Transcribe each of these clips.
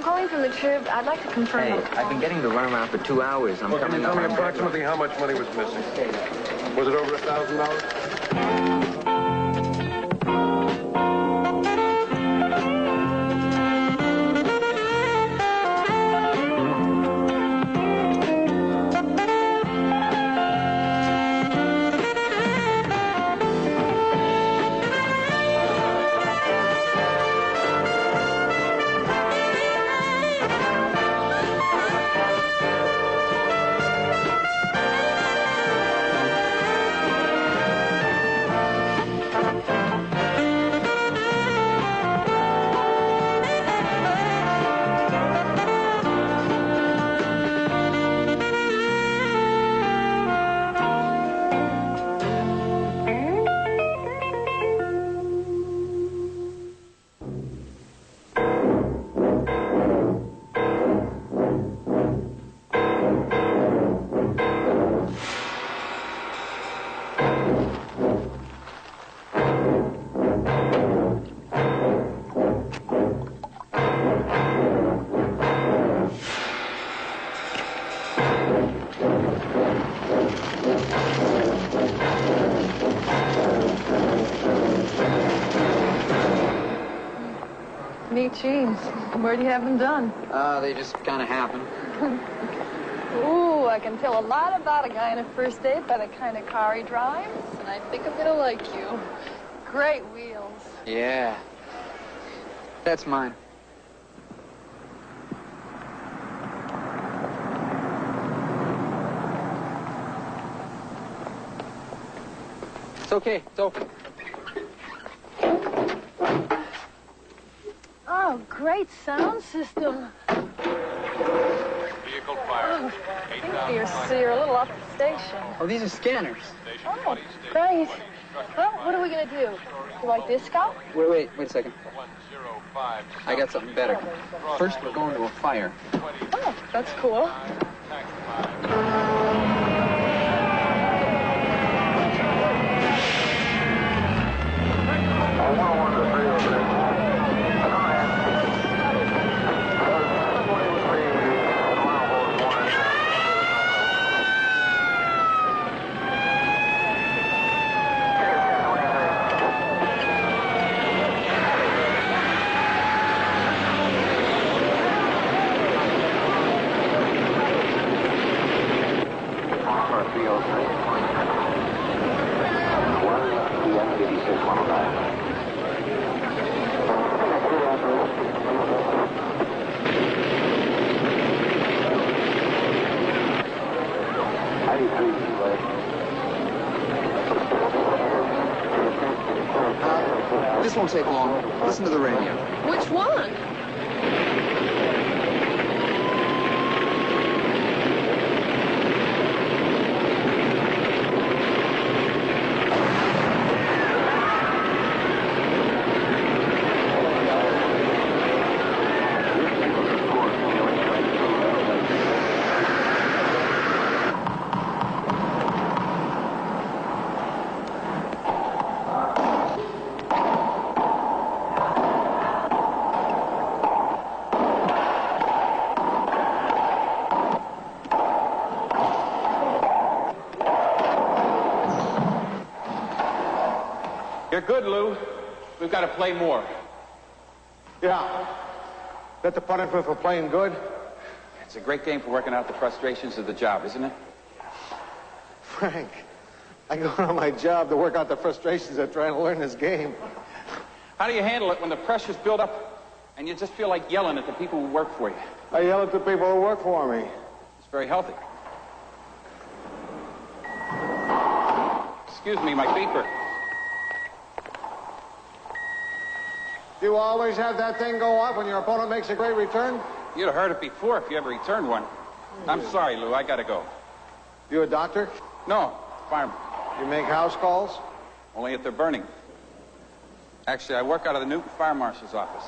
calling from the Trib. I'd like to confirm. Hey, I've been getting the runaround for 2 hours. I'm coming Tell me up. approximately how much money was missing. Was it over $1,000? Neat jeans. Where do you have them done? They just kind of happen. Ooh, I can tell a lot about a guy on a first date by the kind of car he drives, and I think I'm gonna like you. Great wheels. Yeah. That's mine. It's okay. It's open. Oh, great sound system. Vehicle fire. Oh, you're a little off the station. Oh, these are scanners. Oh, great. Well, what are we gonna do? You like disco? Wait a second. I got something better. First, we're going to a fire. Oh, that's cool. This won't take long. Listen to the radio. Which one? You're good, Lou. We've got to play more. Yeah. That the punishment for playing good? It's a great game for working out the frustrations of the job, isn't it? Frank, I go on my job to work out the frustrations of trying to learn this game. How do you handle it when the pressure's built up and you just feel like yelling at the people who work for you? I yell at the people who work for me. It's very healthy. Excuse me, my beeper. Do you always have that thing go off when your opponent makes a great return? You'd have heard it before if you ever returned one. I'm sorry, Lou. I gotta go. You a doctor? No, fireman. You make house calls? Only if they're burning. Actually, I work out of the Newton Fire Marshal's office.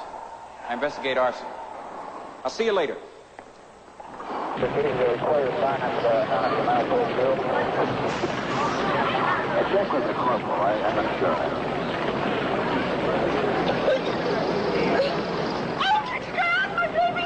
I investigate arson. I'll see you later. Check with the corporal. I'm not sure. Oh, my God, my baby!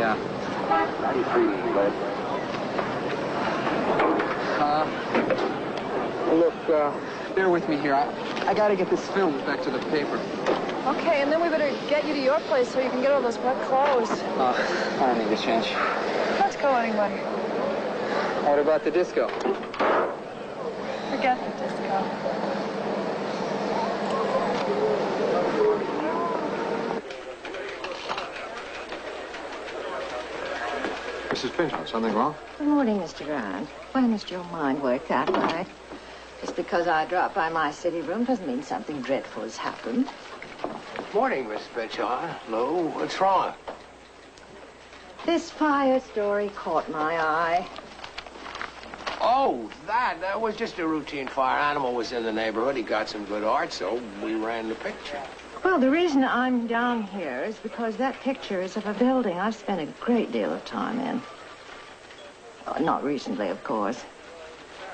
Yeah. 93, lead. Look, bear with me here. I gotta get this film back to the paper. Okay, and then we better get you to your place so you can get all those wet clothes. I don't need to change. Let's go anyway. What about the disco? Forget the disco. Mrs. Pinchon, something wrong? Good morning, Mr. Grant. When must your mind work that way? Just because I dropped by my city room doesn't mean something dreadful has happened. Morning, Miss Pinchon. Lou, what's wrong? This fire story caught my eye. Oh, that was just a routine fire. Animal was in the neighborhood. He got some good art, so we ran the picture. Well, the reason I'm down here is because that picture is of a building I've spent a great deal of time in. Not recently, of course.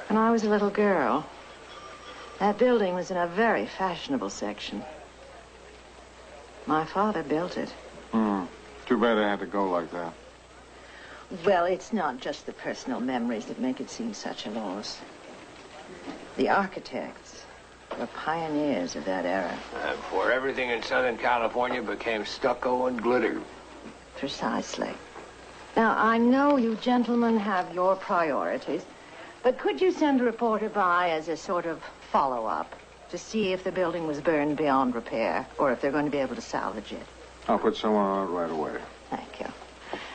When I was a little girl, that building was in a very fashionable section. My father built it. Too bad I had to go like that. Well, it's not just the personal memories that make it seem such a loss. The architects were pioneers of that era. Before everything in Southern California became stucco and glitter. Precisely. Now, I know you gentlemen have your priorities, but could you send a reporter by as a sort of follow-up to see if the building was burned beyond repair or if they're going to be able to salvage it? I'll put someone on it right away. Thank you.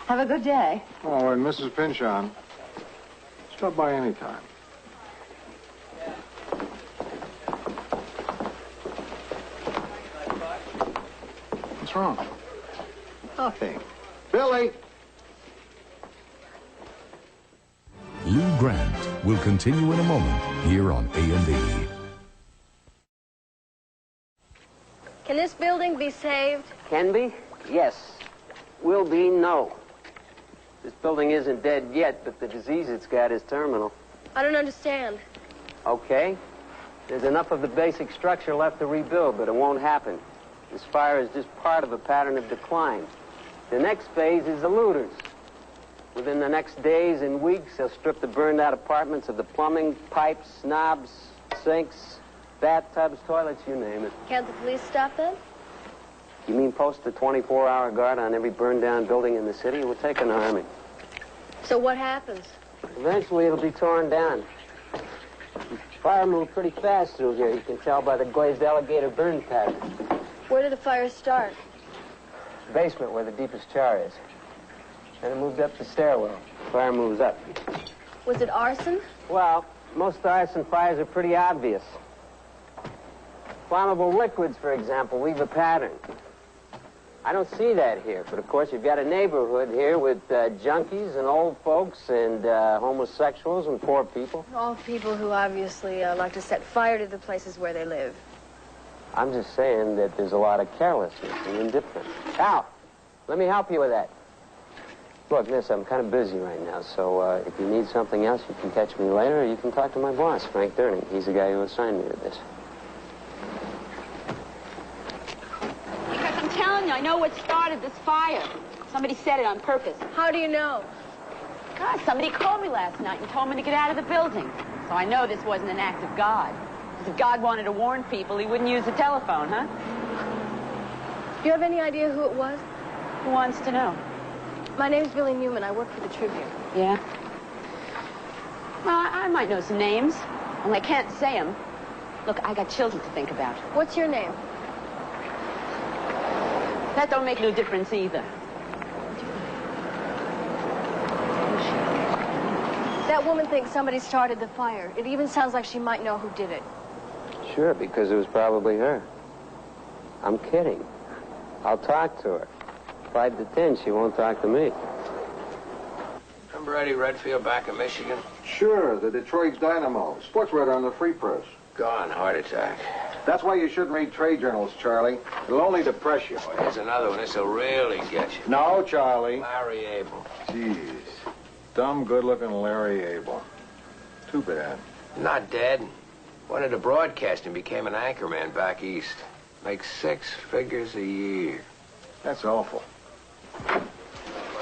Have a good day. Oh, and Mrs. Pinchon, stop by any time. What's wrong? Nothing. Billy! Lou Grant will continue in a moment here on A&E. Can this building be saved? Can be? Yes. Will be? No. This building isn't dead yet, but the disease it's got is terminal. I don't understand. Okay. There's enough of the basic structure left to rebuild, but it won't happen. This fire is just part of a pattern of decline. The next phase is the looters. Within the next days and weeks, they'll strip the burned-out apartments of the plumbing, pipes, knobs, sinks, bathtubs, toilets, you name it. Can't the police stop them? You mean post a 24-hour guard on every burned-down building in the city? It would take an army. So what happens? Eventually, it'll be torn down. Fire moved pretty fast through here. You can tell by the glazed alligator burn pattern. Where did the fire start? Basement where the deepest char is. Then it moved up the stairwell. Fire moves up. Was it arson? Well, most arson fires are pretty obvious. Flammable liquids, for example, leave a pattern. I don't see that here, but of course you've got a neighborhood here with junkies and old folks and homosexuals and poor people. All people who obviously like to set fire to the places where they live. I'm just saying that there's a lot of carelessness and indifference. Al, let me help you with that. Look, miss, I'm kind of busy right now, so if you need something else, you can catch me later, or you can talk to my boss, Frank Durning. He's the guy who assigned me to this. Because I'm telling you, I know what started this fire. Somebody set it on purpose. How do you know? God, somebody called me last night and told me to get out of the building. So I know this wasn't an act of God. Because if God wanted to warn people, he wouldn't use the telephone, huh? Do you have any idea who it was? Who wants to know? My name's Billy Newman. I work for the Tribune. Yeah? Well, I might know some names. Only I can't say them. Look, I got children to think about. What's your name? That don't make no difference either. That woman thinks somebody started the fire. It even sounds like she might know who did it. Sure, because it was probably her. I'm kidding. I'll talk to her. 5 to 10, she won't talk to me. Remember Eddie Redfield back in Michigan? Sure, the Detroit Dynamo. Sports writer on the Free Press. Gone, heart attack. That's why you shouldn't read trade journals, Charlie. It'll only depress you. Oh, here's another one. This'll really get you. No, Charlie. Larry Abel. Jeez. Dumb, good-looking Larry Abel. Too bad. Not dead. Went into broadcasting, became an anchorman back east. Makes 6 figures a year. That's awful.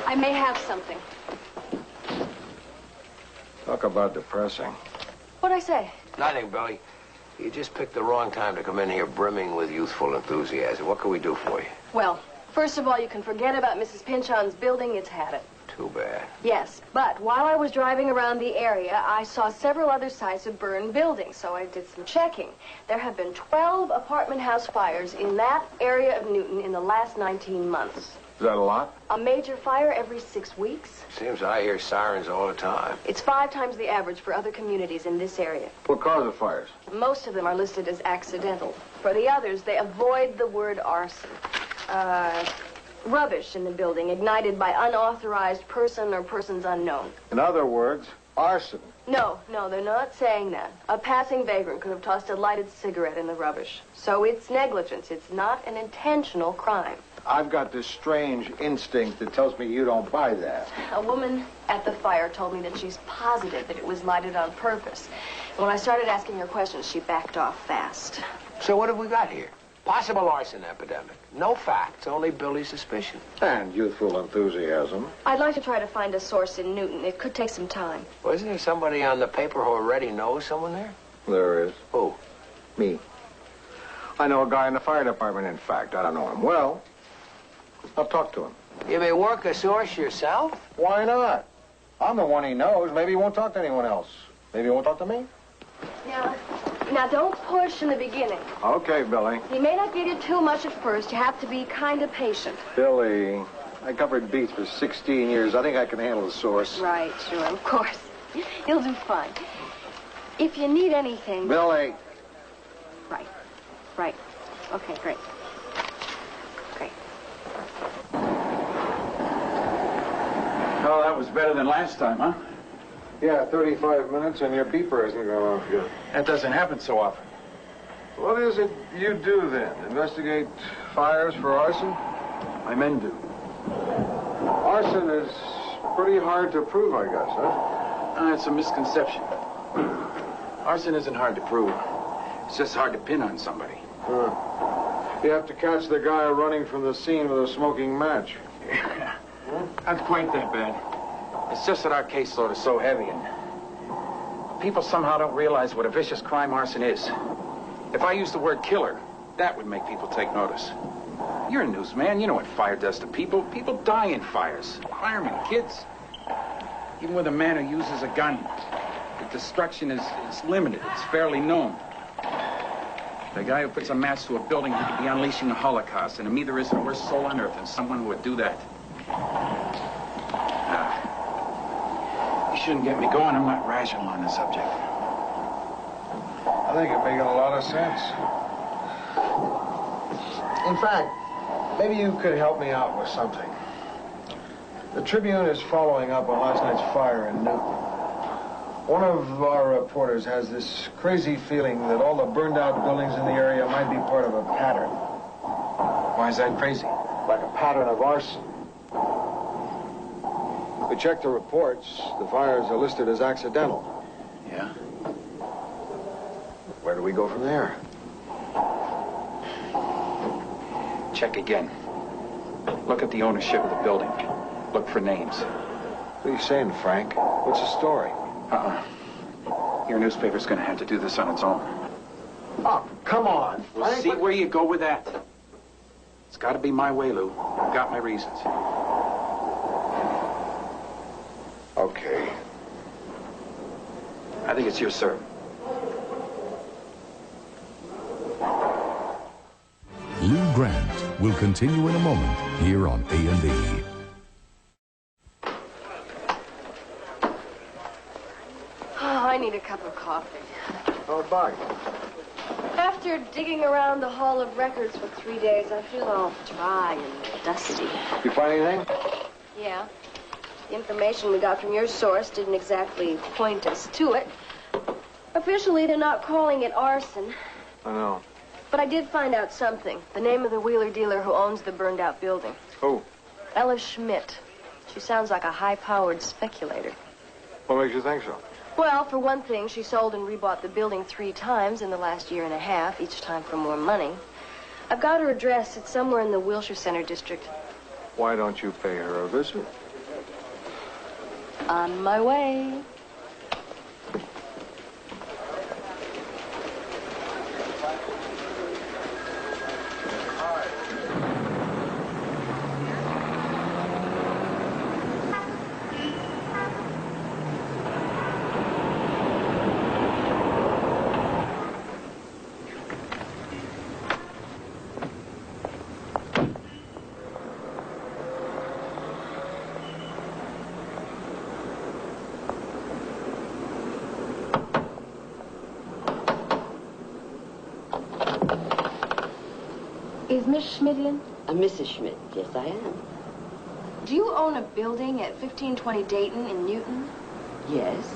I may have something. Talk about depressing. What'd I say? Nothing, Billy. You just picked the wrong time to come in here brimming with youthful enthusiasm. What can we do for you? Well, first of all, you can forget about Mrs. Pynchon's building. It's had it. Too bad. Yes, but while I was driving around the area, I saw several other sites of burned buildings, so I did some checking. There have been 12 apartment house fires in that area of Newton in the last 19 months. Is that a lot? A major fire every 6 weeks. Seems I hear sirens all the time. It's 5 times the average for other communities in this area. What cause the fires? Most of them are listed as accidental. For the others, they avoid the word arson. Rubbish in the building, ignited by unauthorized person or persons unknown. In other words, arson. No, they're not saying that. A passing vagrant could have tossed a lighted cigarette in the rubbish. So it's negligence. It's not an intentional crime. I've got this strange instinct that tells me you don't buy that. A woman at the fire told me that she's positive that it was lighted on purpose. And when I started asking her questions, she backed off fast. So what have we got here? Possible arson epidemic. No facts, only Billy's suspicion. And youthful enthusiasm. I'd like to try to find a source in Newton. It could take some time. Well, isn't there somebody on the paper who already knows someone there? There is. Who? Me. I know a guy in the fire department, in fact. I don't know him well. I'll talk to him. You may work a source yourself? Why not? I'm the one he knows. Maybe he won't talk to anyone else. Maybe he won't talk to me. Now don't push in the beginning. Okay, Billy. He may not give you too much at first. You have to be kind of patient. Billy, I covered beats for 16 years. I think I can handle the source. Right, sure, of course. You'll do fine. If you need anything... Billy. Right. Okay, great. Oh, that was better than last time, huh? Yeah, 35 minutes and your beeper hasn't gone off yet. That doesn't happen so often. What is it you do then? Investigate fires for arson? My men do. Arson is pretty hard to prove, I guess, huh? It's a misconception. Arson isn't hard to prove. It's just hard to pin on somebody. You have to catch the guy running from the scene with a smoking match. Yeah. Not quite that bad. It's just that our caseload is so heavy and people somehow don't realize what a vicious crime arson is. If I used the word killer, that would make people take notice. You're a newsman. You know what fire does to people. People die in fires. Firemen, kids. Even with a man who uses a gun, the destruction is limited. It's fairly known. The guy who puts a match to a building, he could be unleashing a Holocaust, and to me there isn't a worse soul on earth than someone who would do that. You shouldn't get me going. I'm not rational on the subject. I think you're making a lot of sense. In fact, maybe you could help me out with something. The Tribune is following up on last night's fire in Newton. One of our reporters has this crazy feeling that all the burned out buildings in the area might be part of a pattern. Why is that crazy? Like a pattern of arson. We checked the reports. The fires are listed as accidental. Yeah? Where do we go from there? Check again. Look at the ownership of the building. Look for names. What are you saying, Frank? What's the story? Your newspaper's gonna have to do this on its own. Oh, come on. We'll see where you go with that. It's gotta be my way, Lou. I've got my reasons. Okay. I think it's your servant. Lou Grant will continue in a moment here on A&E. I need a cup of coffee. Oh, bye. After digging around the Hall of Records for 3 days, I feel all dry and dusty. You find anything? Yeah. The information we got from your source didn't exactly point us to it. Officially, they're not calling it arson. I know. But I did find out something. The name of the wheeler dealer who owns the burned-out building. Who? Ella Schmidt. She sounds like a high-powered speculator. What makes you think so? Well, for one thing, she sold and rebought the building 3 times in the last year and a half, each time for more money. I've got her address. It's somewhere in the Wilshire Center district. Why don't you pay her a visit? On my way. Is Miss Schmidt in? Mrs. Schmidt, yes, I am. Do you own a building at 1520 Dayton in Newton? Yes.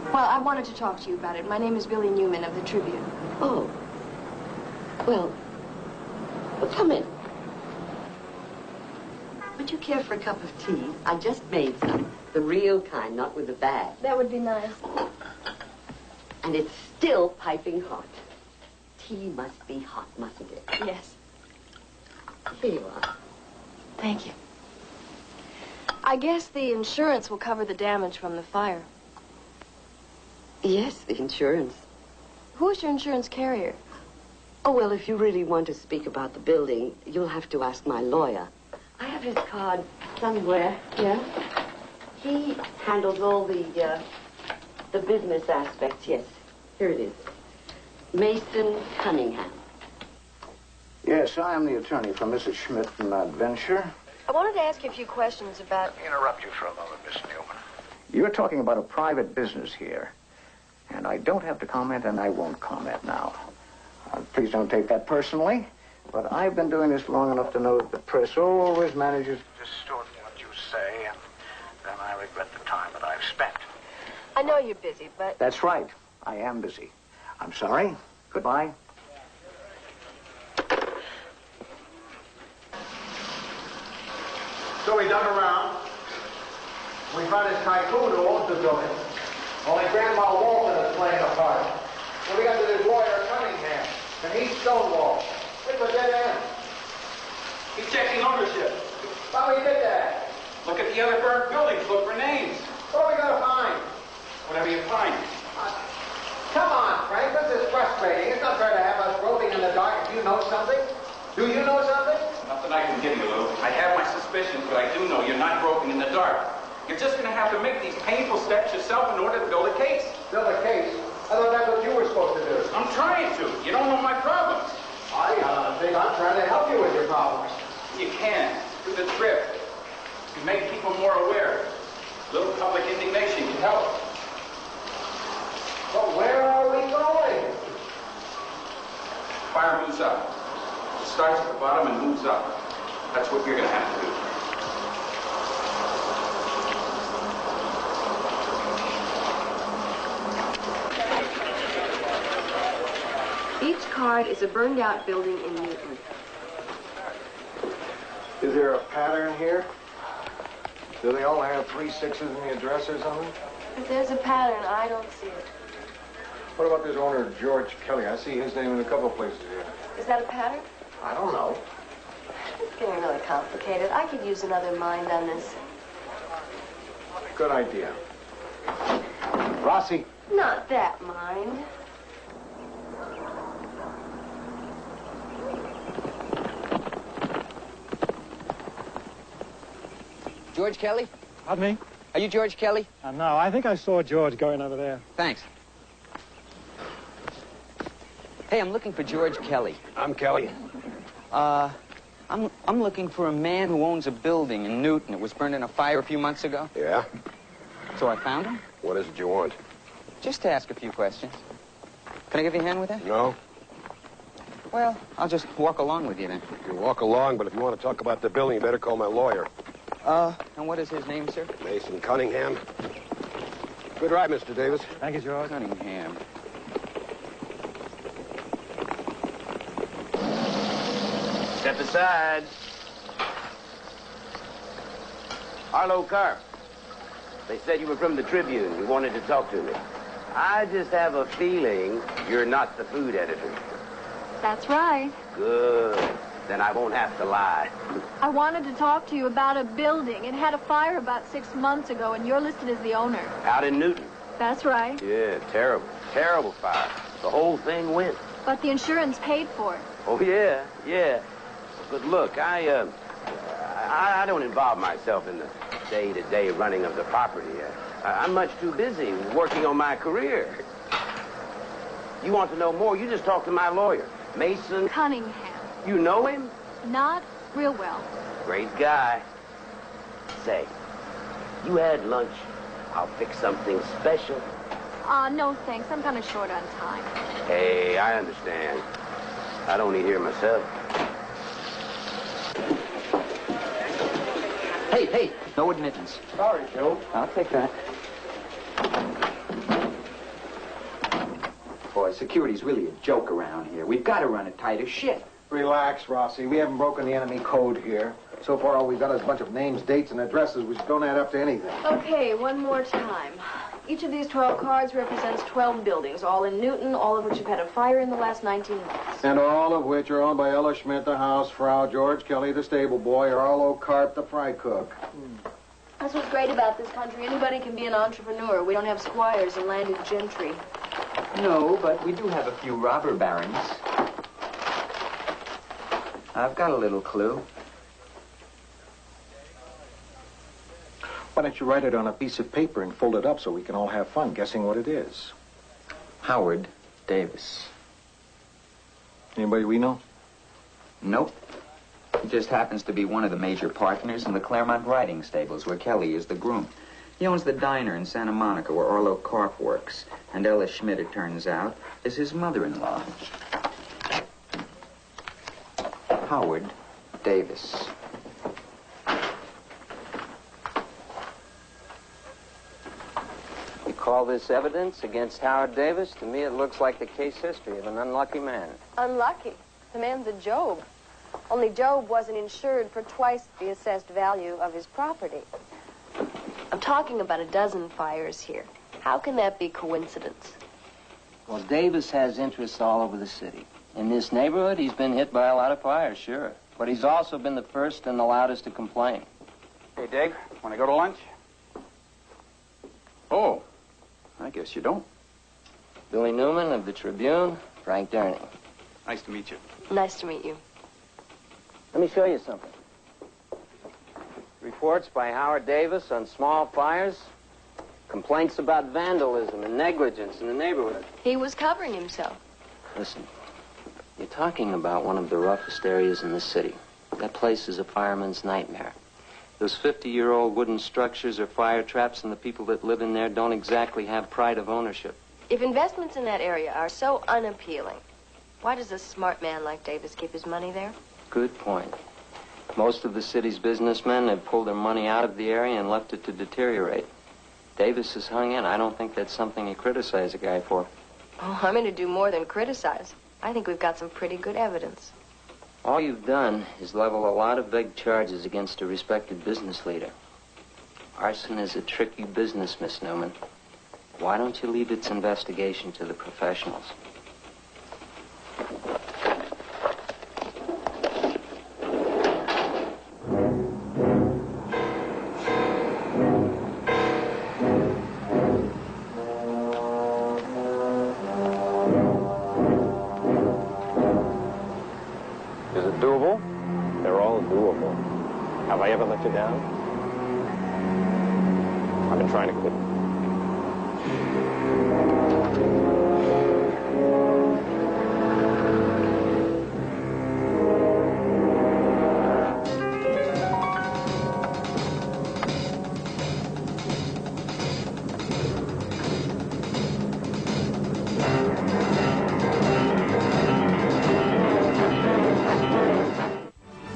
Well, I wanted to talk to you about it. My name is Billy Newman of the Tribune. Oh. Well, come in. Would you care for a cup of tea? I just made some. The real kind, not with the bag. That would be nice. And it's still piping hot. Tea must be hot, mustn't it? Yes. Here you are. Thank you. I guess the insurance will cover the damage from the fire. Yes, the insurance. Who's your insurance carrier? Oh, well, if you really want to speak about the building, you'll have to ask my lawyer. I have his card somewhere, yeah? He handles all the business aspects, yes. Here it is. Mason Cunningham. Yes, I am the attorney for Mrs. Schmidt from that venture. I wanted to ask you a few questions about... Interrupt you for a moment, Miss Newman. You're talking about a private business here. And I don't have to comment, and I won't comment now. Please don't take that personally. But I've been doing this long enough to know that the press always manages to distort what you say, and then I regret the time that I've spent. I know you're busy, but... That's right. I am busy. I'm sorry. Goodbye. So we dug around. We found this tycoon who owns the building. Only Grandma Walton is playing a part. So we got to this lawyer Cunningham, and he's stonewalled. It's a dead end. He's checking ownership. How we did that? Look at the other burnt buildings. Look for names. What are we gonna find? Whatever you find. Come on, Frank. This is frustrating. It's not fair to have us groping in the dark if you know something. Do you know something? Nothing I can give you, Lou. I have my suspicions, but I do know you're not groping in the dark. You're just going to have to make these painful steps yourself in order to build a case. Build a case? I thought that's what you were supposed to do. I'm trying to. You don't know my problems. I think I'm trying to help you with your problems. You can. Do the trip. You make people more aware. A little public indignation can help. But where are we going? Fire moves up. It starts at the bottom and moves up. That's what you're going to have to do. Each card is a burned-out building in Newton. Is there a pattern here? Do they all have 3 6s in the address or something? If there's a pattern, I don't see it. What about this owner, George Kelly? I see his name in a couple of places here. Is that a pattern? I don't know. It's getting really complicated. I could use another mind on this. Good idea. Rossi. Not that mind. George Kelly? Pardon me? Are you George Kelly? No, I think I saw George going over there. Thanks. Hey, I'm looking for George Kelly. I'm Kelly. I'm looking for a man who owns a building in Newton. It was burned in a fire a few months ago. Yeah? So I found him? What is it you want? Just to ask a few questions. Can I give you a hand with that? No. Well, I'll just walk along with you then. You can walk along, but if you want to talk about the building, you better call my lawyer. And what is his name, sir? Mason Cunningham. Good ride, Mr. Davis. Thank you, George. Cunningham. Step aside. Arlo Carp. They said you were from the Tribune. You wanted to talk to me. I just have a feeling you're not the food editor. That's right. Good. Then I won't have to lie. I wanted to talk to you about a building. It had a fire about 6 months ago, and you're listed as the owner. Out in Newton. That's right. Yeah, terrible. Terrible fire. The whole thing went. But the insurance paid for it. Oh, yeah, yeah. But look, I don't involve myself in the day-to-day running of the property. I'm much too busy working on my career. You want to know more, you just talk to my lawyer, Mason Cunningham. You know him? Not real well. Great guy. Say, you had lunch. I'll fix something special. No thanks. I'm kind of short on time. Hey, I understand. I'd only hear myself. Hey, no admittance. Sorry, Joe. I'll take that. Boy, security's really a joke around here. We've got to run it tight as shit. Relax, Rossi. We haven't broken the enemy code here. So far, all we've got is a bunch of names, dates, and addresses which don't add up to anything. Okay, one more time. Each of these 12 cards represents 12 buildings, all in Newton, all of which have had a fire in the last 19 months. And all of which are owned by Ella Schmidt, the housefrau, George Kelly, the stable boy, or Arlo Karp, the fry cook. That's what's great about this country. Anybody can be an entrepreneur. We don't have squires and landed gentry. No, but we do have a few robber barons. I've got a little clue. Why don't you write it on a piece of paper and fold it up so we can all have fun guessing what it is? Howard Davis. Anybody we know? Nope. He just happens to be one of the major partners in the Claremont riding stables, where Kelly is the groom. He owns the diner in Santa Monica where Arlo Karp works. And Ella Schmidt, it turns out, is his mother-in-law. Howard Davis. You call this evidence against Howard Davis? To me, it looks like the case history of an unlucky man. Unlucky. The man's a Job. Only Job wasn't insured for twice the assessed value of his property. I'm talking about a dozen fires here. How can that be coincidence? Well, Davis has interests all over the city. In this neighborhood, he's been hit by a lot of fires, sure. But he's also been the first and the loudest to complain. Hey, Dig, want to go to lunch? Oh, I guess you don't. Billy Newman of the Tribune, Frank Durning. Nice to meet you. Nice to meet you. Let me show you something. Reports by Howard Davis on small fires. Complaints about vandalism and negligence in the neighborhood. He was covering himself. Listen, you're talking about one of the roughest areas in the city. That place is a fireman's nightmare. Those 50-year-old wooden structures are fire traps, and the people that live in there don't exactly have pride of ownership. If investments in that area are so unappealing, why does a smart man like Davis keep his money there? Good point. Most of the city's businessmen have pulled their money out of the area and left it to deteriorate. Davis has hung in. I don't think that's something you criticize a guy for. Oh, I'm going to do more than criticize. I think we've got some pretty good evidence. All you've done is level a lot of big charges against a respected business leader. Arson is a tricky business, Miss Newman. Why don't you leave its investigation to the professionals? Is it doable? They're all doable. Have I ever let you down? I've been trying to quit.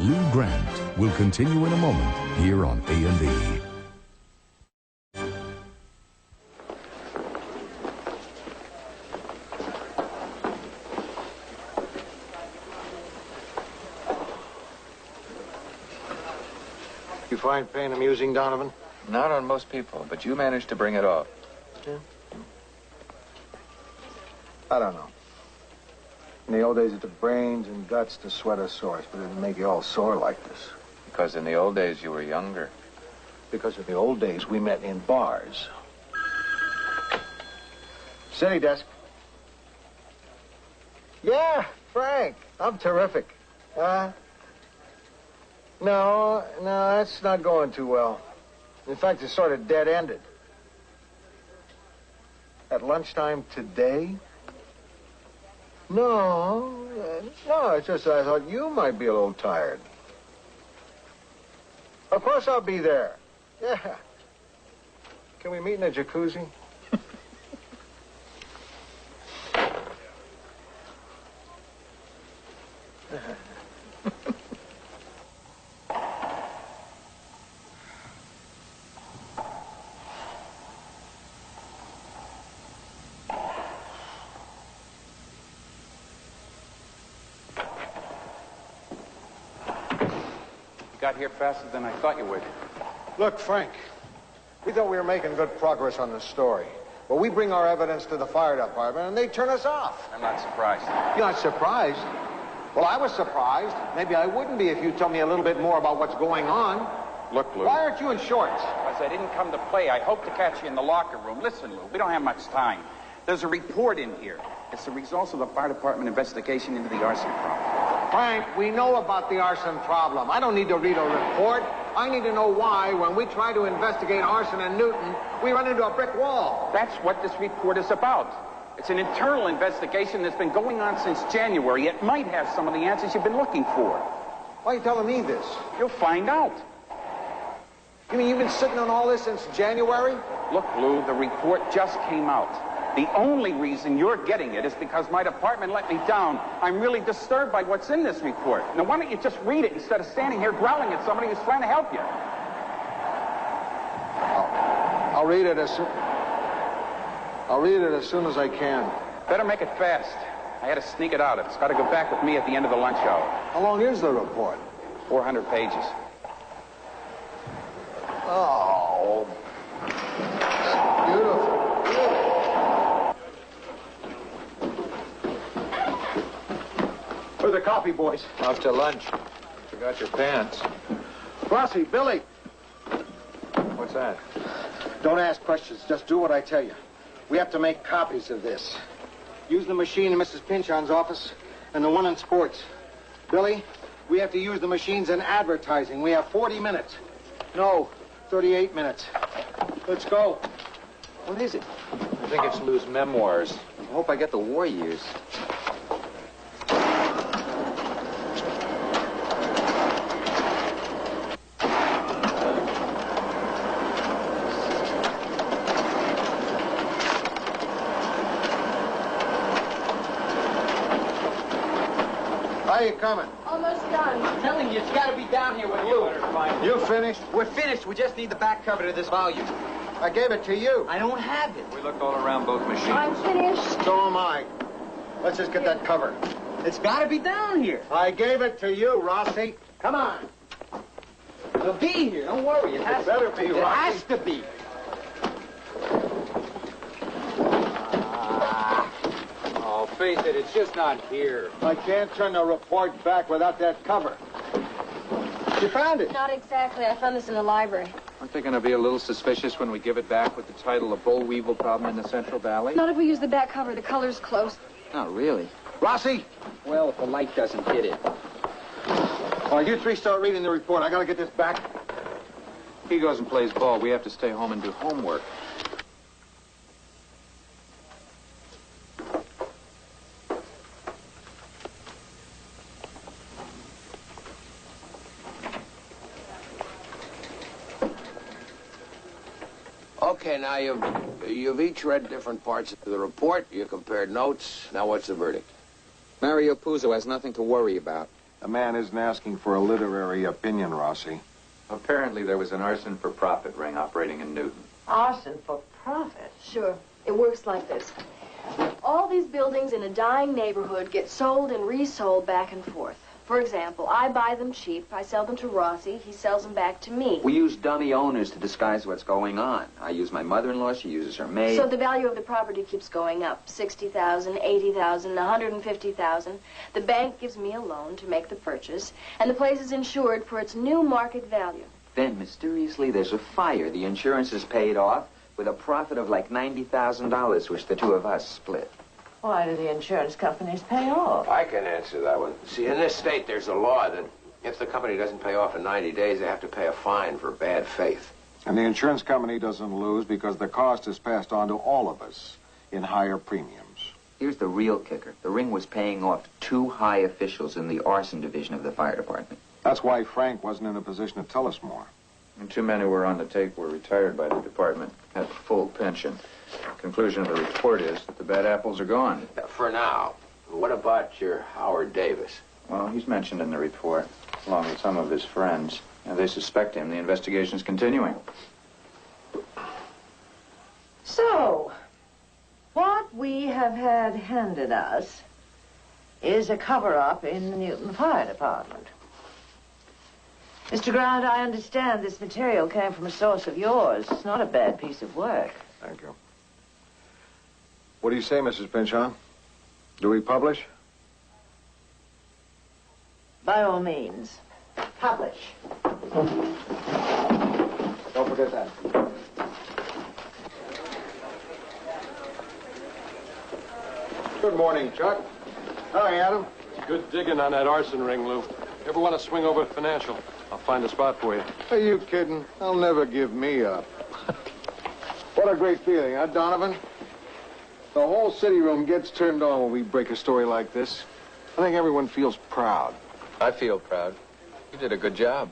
Lou Grant will continue in a moment here on A&E. You find pain amusing, Donovan? Not on most people, but you managed to bring it off. Yeah. I don't know. In the old days, it took brains and guts to sweat a sores, but it didn't make you all sore like this. Because in the old days you were younger. Because in the old days, we met in bars. City desk. Yeah, Frank. I'm terrific. No, that's not going too well. In fact, it's sort of dead-ended. At lunchtime today? No, it's just that I thought you might be a little tired. Of course I'll be there. Yeah. Can we meet in a jacuzzi? Got here faster than I thought you would. Look, Frank, we thought we were making good progress on the story. But we bring our evidence to the fire department and they turn us off. I'm not surprised. You're not surprised? Well, I was surprised. Maybe I wouldn't be if you told me a little bit more about what's going on. Look, Lou. Why aren't you in shorts? Because I didn't come to play. I hope to catch you in the locker room. Listen, Lou, we don't have much time. There's a report in here. It's the results of the fire department investigation into the arson problem. Frank, we know about the arson problem. I don't need to read a report. I need to know why, when we try to investigate arson in Newton, we run into a brick wall. That's what this report is about. It's an internal investigation that's been going on since January. It might have some of the answers you've been looking for. Why are you telling me this? You'll find out. You mean you've been sitting on all this since January? Look, Lou, the report just came out. The only reason you're getting it is because my department let me down. I'm really disturbed by what's in this report. Now, why don't you just read it instead of standing here growling at somebody who's trying to help you? I'll read it as soon as I can. Better make it fast. I had to sneak it out. It's got to go back with me at the end of the lunch hour. How long is the report? 400 pages. Oh. Beautiful. Where's the coffee, boys? Off to lunch. Forgot your pants. Rossi, Billy. What's that? Don't ask questions. Just do what I tell you. We have to make copies of this. Use the machine in Mrs. Pinchon's office and the one in sports. Billy, we have to use the machines in advertising. We have 40 minutes. No, 38 minutes. Let's go. What is it? I think it's Lou's memoirs. I hope I get the war years. How you coming? Almost done. I'm telling you, it's got to be down here with Lou. You finished? We're finished. We just need the back cover to this volume. I gave it to you. I don't have it. We looked all around both machines. I'm finished. So am I. Let's just get that cover. It's got to be down here. I gave it to you, Rossi. Come on. It'll be here. Don't worry. It better be, It Rossi. has to be. Oh, face it, it's just not here. I can't turn the report back without that cover. You found it. Not exactly. I found this in the library. Aren't they going to be a little suspicious when we give it back with the title, The Boll Weevil Problem in the Central Valley? Not if we use the back cover. The color's close. Not really. Rossi! Well, if the light doesn't hit it. All right, you three start reading the report. I gotta get this back. He goes and plays ball. We have to stay home and do homework. Okay, now you've each read different parts of the report. You compared notes. Now what's the verdict? Mario Puzo has nothing to worry about. A man isn't asking for a literary opinion, Rossi. Apparently there was an arson for profit ring operating in Newton. Arson for profit? Sure. It works like this. All these buildings in a dying neighborhood get sold and resold back and forth. For example, I buy them cheap, I sell them to Rossi, he sells them back to me. We use dummy owners to disguise what's going on. I use my mother-in-law, she uses her maid. So the value of the property keeps going up. 60,000, 80,000, 150,000. The bank gives me a loan to make the purchase, and the place is insured for its new market value. Then, mysteriously, there's a fire. The insurance is paid off with a profit of like $90,000, which the two of us split. Why do the insurance companies pay off? I can answer that one. See, in this state, there's a law that if the company doesn't pay off in 90 days, they have to pay a fine for bad faith. And the insurance company doesn't lose because the cost is passed on to all of us in higher premiums. Here's the real kicker. The ring was paying off 2 high officials in the arson division of the fire department. That's why Frank wasn't in a position to tell us more. And 2 men who were on the tape were retired by the department at full pension. Conclusion of the report is that the bad apples are gone. For now. What about your Howard Davis? Well, he's mentioned in the report, along with some of his friends. And they suspect him. The investigation's continuing. So, what we have had handed us is a cover-up in the Newton Fire Department. Mr. Grant, I understand this material came from a source of yours. It's not a bad piece of work. Thank you. What do you say, Mrs. Pinchon? Do we publish? By all means, publish. Don't forget that. Good morning, Chuck. Hi, Adam. Good digging on that arson ring, Lou. Ever want to swing over to Financial? I'll find a spot for you. Are you kidding? They'll never give me up. What a great feeling, huh, Donovan? The whole city room gets turned on when we break a story like this. I think everyone feels proud. I feel proud. You did a good job.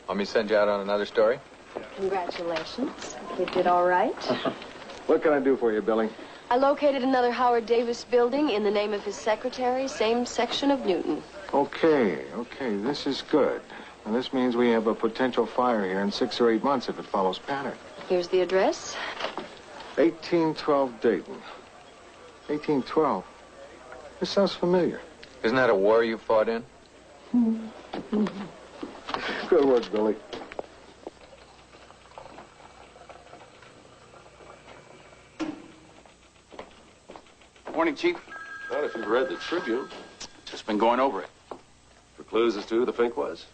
Want me to send you out on another story? Congratulations. You did all right. What can I do for you, Billy? I located another Howard Davis building in the name of his secretary, same section of Newton. Okay, this is good. And this means we have a potential fire here in 6 or 8 months if it follows pattern. Here's the address. 1812 Dayton. 1812? This sounds familiar. Isn't that a war you fought in? Good work, Billy. Morning, Chief. Not if you've read the Tribune. Just been going over it. For clues as to who the Fink was?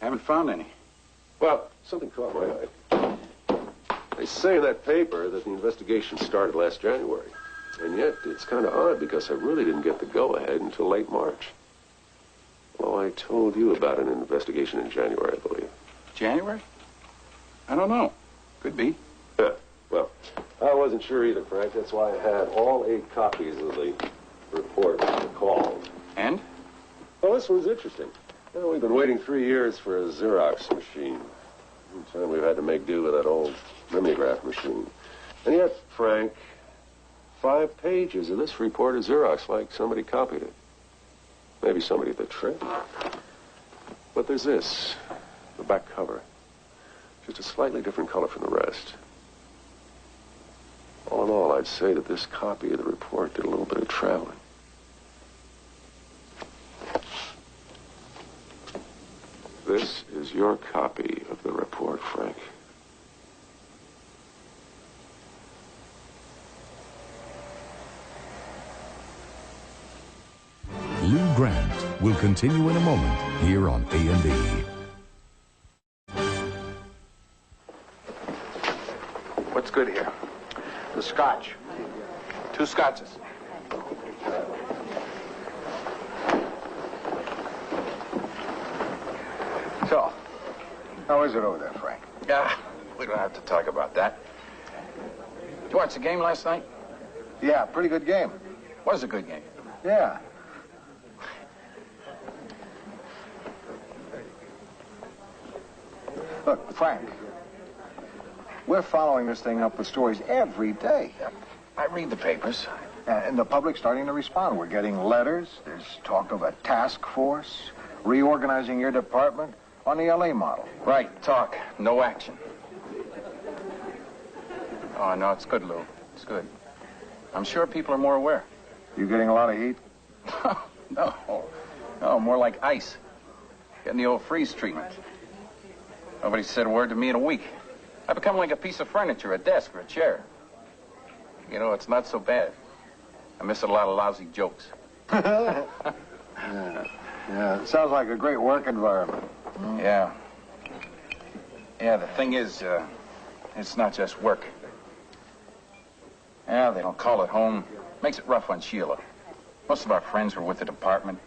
Haven't found any. Well, something caught my eye. They say in that paper that the investigation started last January. And yet, it's kind of odd because I really didn't get the go-ahead until late March. Well, I told you about an investigation in January, I believe. January? I don't know. Could be. Yeah, well, I wasn't sure either, Frank. That's why I had all 8 copies of the report called. And? Well, this one's interesting. Well, we've been waiting 3 years for a Xerox machine. And we've had to make do with that old mimeograph machine. And yet, Frank, 5 pages of this report is Xerox, like somebody copied it. Maybe somebody at the trip. But there's this, the back cover. Just a slightly different color from the rest. All in all, I'd say that this copy of the report did a little bit of traveling. This is your copy of the report, Frank. Lou Grant will continue in a moment here on A&E. What's good here? The scotch. 2 scotches. So, how is it over there, Frank? We don't have to talk about that. You watched the game last night? Yeah, pretty good game. Was a good game. Yeah. Look, Frank, we're following this thing up with stories every day. I read the papers. And the public's starting to respond. We're getting letters. There's talk of a task force, reorganizing your department on the LA model. Right, talk. No action. Oh, no, it's good, Lou. It's good. I'm sure people are more aware. You getting a lot of heat? No. Oh, more like ice. Getting the old freeze treatment. Nobody said a word to me in a week. I become like a piece of furniture, a desk or a chair. You know, it's not so bad. I miss a lot of lousy jokes. Yeah, it sounds like a great work environment. Yeah. Yeah, the thing is, it's not just work. Yeah, they don't call it home. Makes it rough on Sheila. Most of our friends were with the department.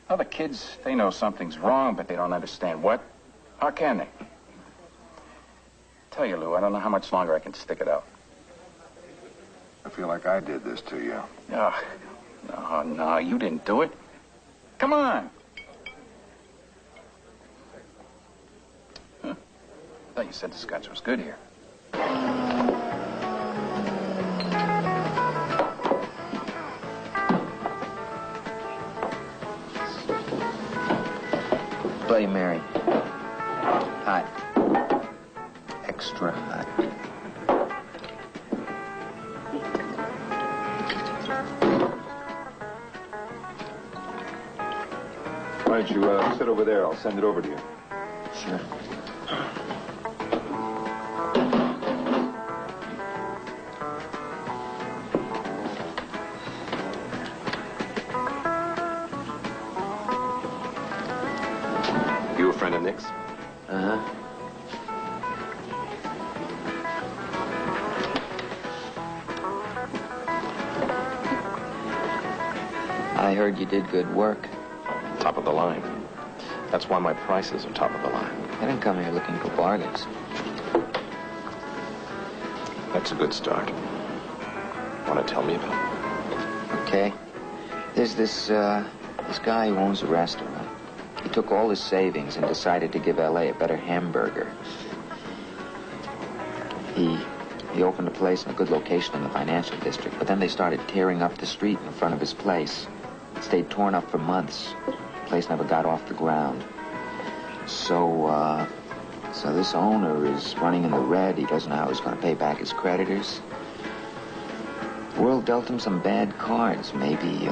Other kids, they know something's wrong, but they don't understand what. How can they? Tell you, Lou, I don't know how much longer I can stick it out. I feel like I did this to you. Oh, no, you didn't do it. Come on. Huh. I thought you said the scotch was good here. Bloody Mary. Hot. Extra hot. Why don't you sit over there? I'll send it over to you. Sure. You a friend of Nick's? Uh-huh. I heard you did good work. Top of the line. That's why my prices are top of the line. I didn't come here looking for bargains. That's a good start. Want to tell me about it? Okay. There's this guy who owns a restaurant. He took all his savings and decided to give L.A. a better hamburger. He opened a place in a good location in the financial district, but then they started tearing up the street in front of his place. It stayed torn up for months. The place never got off the ground. So this owner is running in the red. He doesn't know how he's going to pay back his creditors. The world dealt him some bad cards. Maybe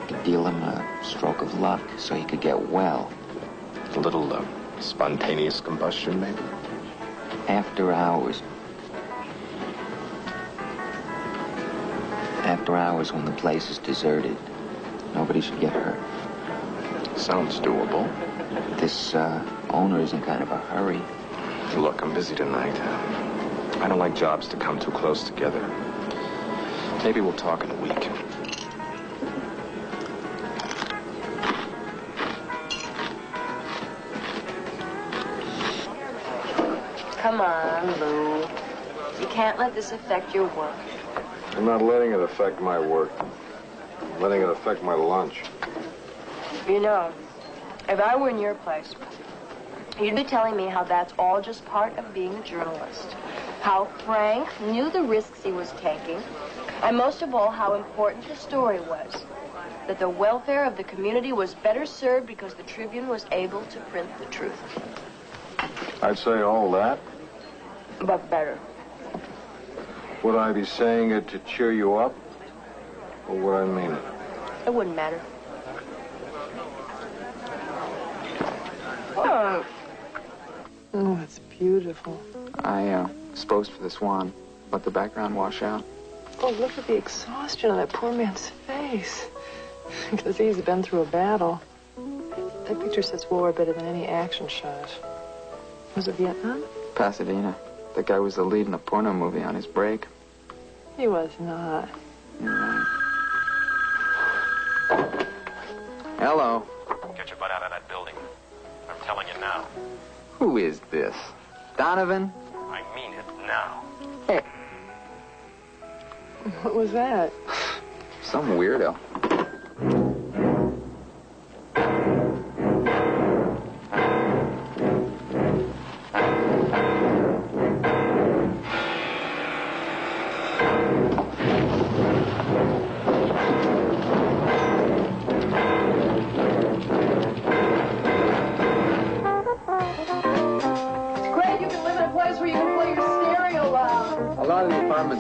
could deal him a stroke of luck so he could get well. A little spontaneous combustion, maybe? After hours. After hours when the place is deserted. Nobody should get hurt. Sounds doable. This owner is in kind of a hurry. Look, I'm busy tonight. I don't like jobs to come too close together. Maybe we'll talk in a week. Come on, Lou. You can't let this affect your work. I'm not letting it affect my work. I'm letting it affect my lunch. You know, if I were in your place, you'd be telling me how that's all just part of being a journalist. How Frank knew the risks he was taking, and most of all, how important the story was. That the welfare of the community was better served because the Tribune was able to print the truth. I'd say all that. But better. Would I be saying it to cheer you up? Or would I mean it? It wouldn't matter. Oh, it's beautiful. I exposed for the swan. Let the background wash out. Oh, look at the exhaustion on that poor man's face. Because he's been through a battle. That picture sets war better than any action shot. Was it Vietnam? Pasadena. That guy was the lead in a porno movie on his break. He was not. You're right. Hello. Get your butt out of that building. I'm telling you now. Who is this? Donovan? I mean it now. Hey. What was that? Some weirdo.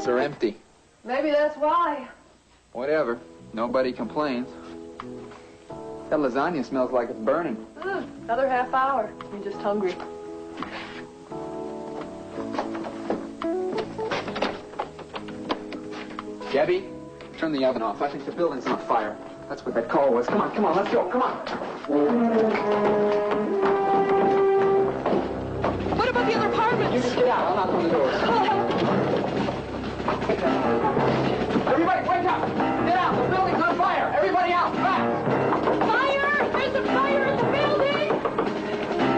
Are empty. Maybe that's why. Whatever. Nobody complains. That lasagna smells like it's burning. Another half hour. I'm just hungry. Gabby, turn the oven off. I think the building's on fire. That's what that call was. Come on, let's go. Come on. What about the other apartments? You just get out. I'll knock on the doors. Everybody, wake up! Get out! The building's on fire! Everybody out! Fast! Fire! There's a fire in the building!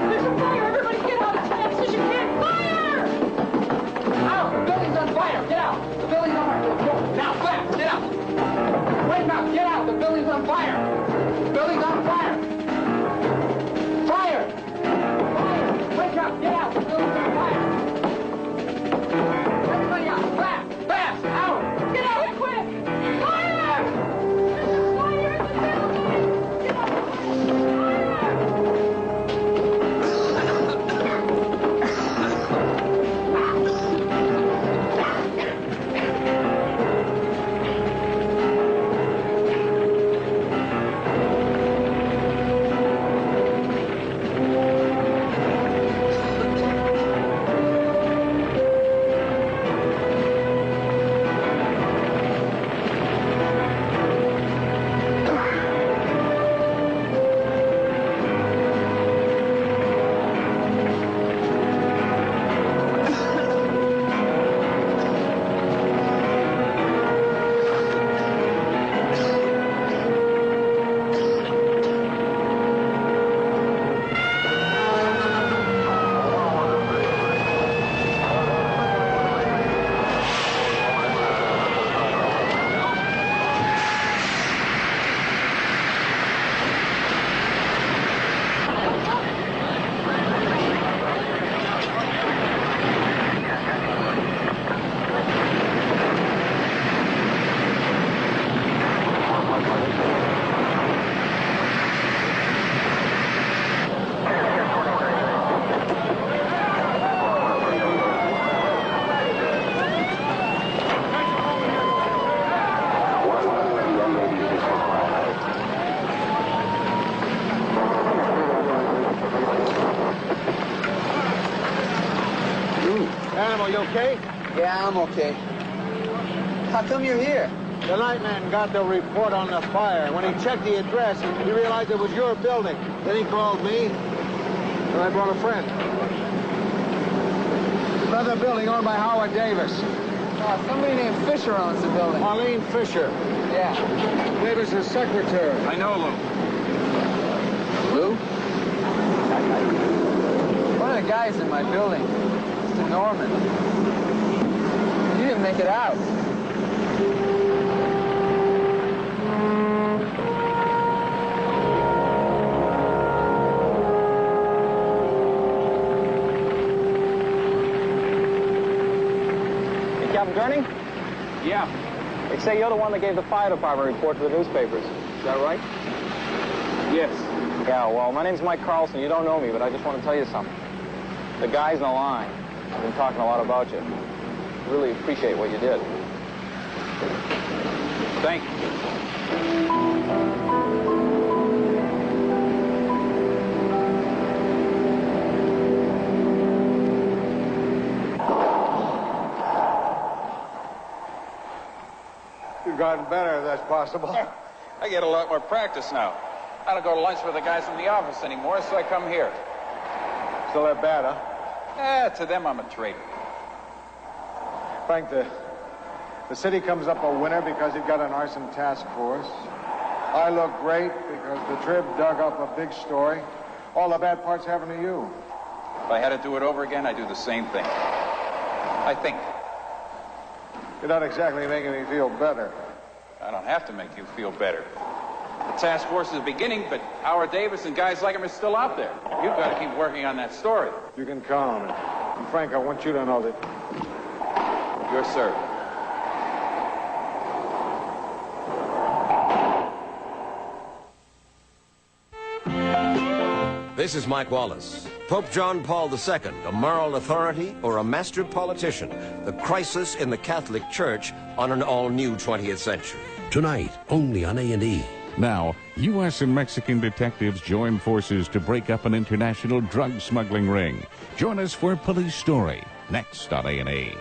There's a fire! Everybody get out as fast as you can! Fire! Out! The building's on fire! Get out! The building's on fire! Go! Now, fast! Get out! Wake up! Get out! The building's on fire! The building's on fire! Fire! Fire! Wake up! Get out! The building's on fire! Everybody out! Fast! Fast! Out! Get out quick! Fire! There's a fire in the building! Get out! Animal, you okay? Yeah, I'm okay. How come you're here? The nightman got the report on the fire. When he checked the address, he realized it was your building. Then he called me, and I brought a friend. Another building owned by Howard Davis. Somebody named Fisher owns the building. Marlene Fisher. Yeah. Davis's secretary. I know Lou. Lou? One of the guys in my building, Mr. Norman. He didn't make it out. Captain Gurney? Yeah. They say you're the one that gave the fire department report to the newspapers. Is that right? Yes. Yeah, well, my name's Mike Carlson. You don't know me, but I just want to tell you something. The guys in the line have been talking a lot about you. Really appreciate what you did. Thank you. You've gotten better, if that's possible. I get a lot more practice now. I don't go to lunch with the guys in the office anymore, so I come here. Still that bad, huh? To them, I'm a traitor. Frank, the city comes up a winner because it got an arson task force. I look great because the Trib dug up a big story. All the bad parts happen to you. If I had to do it over again, I'd do the same thing. I think. You're not exactly making me feel better. I don't have to make you feel better. The task force is beginning, but Howard Davis and guys like him are still out there. You've got to keep working on that story. You can count on it. And Frank, I want you to know that... Your servant. This is Mike Wallace. Pope John Paul II, a moral authority or a master politician? The crisis in the Catholic Church on an all-new 20th century. Tonight, only on A&E. Now, U.S. and Mexican detectives join forces to break up an international drug smuggling ring. Join us for Police Story, next on A&E.